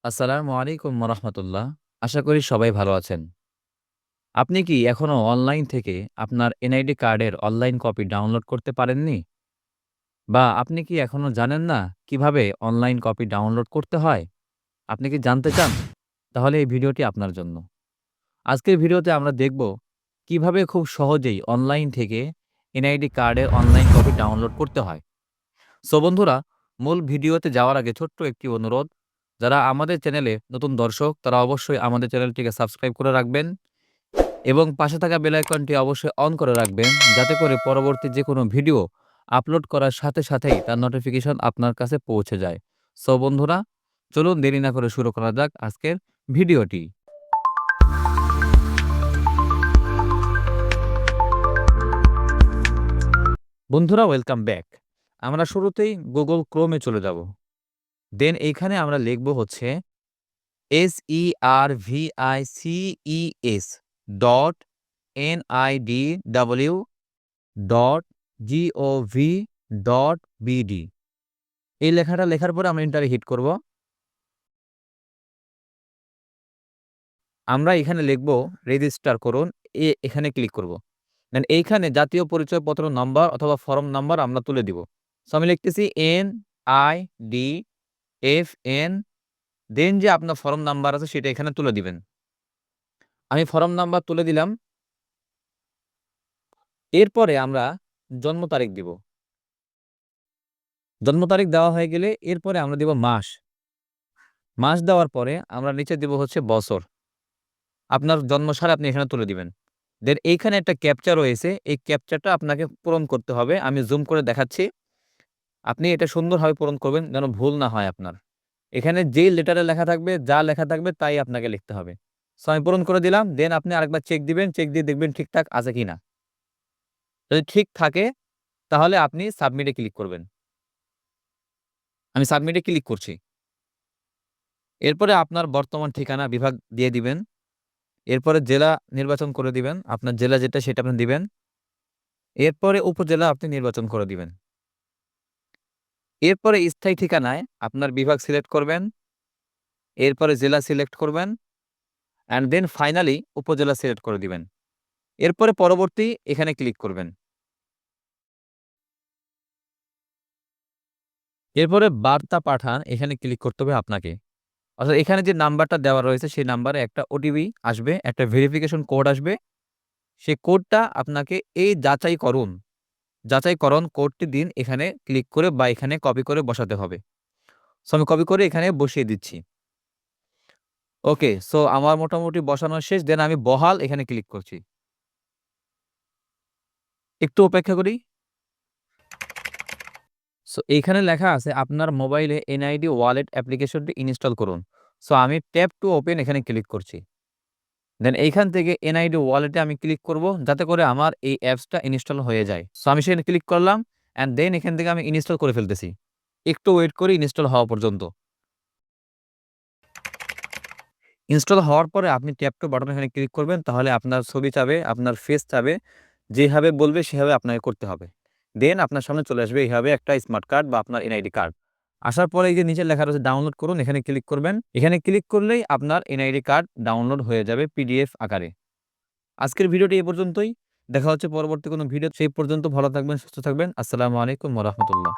আসসালামু আলাইকুম রাহমাতুল্লাহ। আশা করি সবাই ভালো আছেন। আপনি কি এখনো অনলাইন থেকে আপনার এনআইডি কার্ডের অনলাইন কপি ডাউনলোড করতে পারেননি? বা আপনি কি এখনো জানেন না কিভাবে অনলাইন কপি ডাউনলোড করতে হয়? আপনি কি জানতে চান? তাহলে এই ভিডিওটি আপনার জন্য। আজকের ভিডিওতে আমরা দেখব কিভাবে খুব সহজেই অনলাইন থেকে এনআইডি কার্ডের অনলাইন কপি ডাউনলোড করতে হয়। সো বন্ধুরা, মূল ভিডিওতে যাওয়ার আগে ছোট্ট একটি অনুরোধ। যারা আমাদের চ্যানেলে নতুন দর্শক তারা অবশ্যই আমাদের চ্যানেলটিকে সাবস্ক্রাইব করে রাখবেন এবং পাশে থাকা বেল আইকনটি অবশ্যই অন করে রাখবেন যাতে করে পরবর্তী যেকোনো ভিডিও আপলোড করার সাথে সাথেই তার নোটিফিকেশন আপনার কাছে পৌঁছে যায়। সো বন্ধুরা, চলুন দেরি না করে শুরু করা যাক আজকের ভিডিওটি। বন্ধুরা, ওয়েলকাম ব্যাক। আমরা শুরুতেই গুগল ক্রোমে চলে যাব। দেন এইখানে আমরা লিখব হচ্ছে SERVICES dot NIDW dot GOV dot BD। এই লেখাটা লেখার পরে আমরা এন্টারে হিট করব। আমরা এখানে লিখব রেজিস্টার করুন। এখানে ক্লিক করব। দেন এইখানে জাতীয় পরিচয়পত্র নাম্বার অথবা ফর্ম নাম্বার আমরা তুলে দিব। সো আমি লিখতেছি NIDFN, দেন যে আপনার ফর্ম নাম্বার আছে সেটা এখানে তুলে দিবেন। আমি ফর্ম নাম্বার তুলে দিলাম। এরপরে আমরা জন্ম তারিখ দিব। জন্ম তারিখ দেওয়া হয়ে গেলে এরপরে আমরা দিব মাস। মাস দেওয়ার পরে আমরা নিচে দিব হচ্ছে বছর। আপনার জন্ম সাল আপনি এখানে তুলে দিবেন। দেন এইখানে একটা ক্যাপচা রয়েছে। এই ক্যাপচাটা আপনাকে পূরণ করতে হবে। আমি জুম করে দেখাচ্ছি। আপনি এটা সুন্দরভাবে পূরণ করবেন যেন ভুল না হয় আপনার। এখানে যেই লেটারে লেখা থাকবে, যা লেখা থাকবে তাই আপনাকে লিখতে হবে। সো আমি পূরণ করে দিলাম। দেন আপনি আরেকবার চেক দিবেন। চেক দিয়ে দেখবেন ঠিকঠাক আছে কিনা। যদি ঠিক থাকে তাহলে আপনি সাবমিটে ক্লিক করবেন। আমি সাবমিটে ক্লিক করছি। এরপরে আপনার বর্তমান ঠিকানা বিভাগ দিয়ে দিবেন। এরপরে জেলা নির্বাচন করে দিবেন। আপনার জেলা যেটা সেটা আপনি দিবেন। এরপরে উপজেলা আপনি নির্বাচন করে দিবেন। এরপরে স্থায়ী ঠিকানায় আপনার বিভাগ সিলেক্ট করবেন। এরপরে জেলা সিলেক্ট করবেন অ্যান্ড দেন ফাইনালি উপজেলা সিলেক্ট করে দিবেন। এরপরে পরবর্তী এখানে ক্লিক করবেন। এরপরে বার্তা পাঠান এখানে ক্লিক করতে হবে আপনাকে। অর্থাৎ এখানে যে নাম্বারটা দেওয়া রয়েছে সেই নাম্বারে একটা ওটিপি আসবে, একটা ভেরিফিকেশন কোড আসবে। সেই কোডটা আপনাকে এই যাচাইকরণ কোডটি দিন এখানে ক্লিক করে বা এখানে কপি করে বসাতে হবে। সো আমি কপি করে এখানে বসিয়ে দিচ্ছি। ওকে, সো আমার মোটামুটি বসানো শেষ। দেন আমি বহাল এখানে ক্লিক করছি। একটু অপেক্ষা করি। সো এইখানে লেখা আছে আপনার মোবাইলে এনআইডি ওয়ালেট অ্যাপ্লিকেশনটি ইনস্টল করুন। সো আমি ট্যাপ টু ওপেন এখানে ক্লিক করছি। দেন এইখান থেকে এনআইডি ওয়ালেটে আমি ক্লিক করব যাতে করে আমার এই অ্যাপসটা ইনস্টল হয়ে যায়। সো আমি সেখানে ক্লিক করলাম অ্যান্ড দেন এখান থেকে আমি ইনস্টল করে ফেলতেছি। একটু ওয়েট করি ইনস্টল হওয়া পর্যন্ত। ইনস্টল হওয়ার পরে আপনি ট্যাপ টু বাটন এখানে ক্লিক করবেন। তাহলে আপনার ছবি চাবে, আপনার ফেস চাবে। যেভাবে বলবে সেভাবে আপনাকে করতে হবে। দেন আপনার সামনে চলে আসবে এইভাবে একটা স্মার্ট কার্ড বা আপনার এনআইডি কার্ড। আসার পরে এই যে নিচে লেখা রয়েছে ডাউনলোড করুন, এখানে ক্লিক করবেন। এখানে ক্লিক করলেই আপনার এনআইডি কার্ড ডাউনলোড হয়ে যাবে পিডিএফ আকারে। আজকের ভিডিওটি এ পর্যন্তই। দেখা হচ্ছে পরবর্তী কোনো ভিডিও। সেই পর্যন্ত ভালো থাকবেন, সুস্থ থাকবেন। আসসালামু আলাইকুম ওয়া রাহমাতুল্লাহ।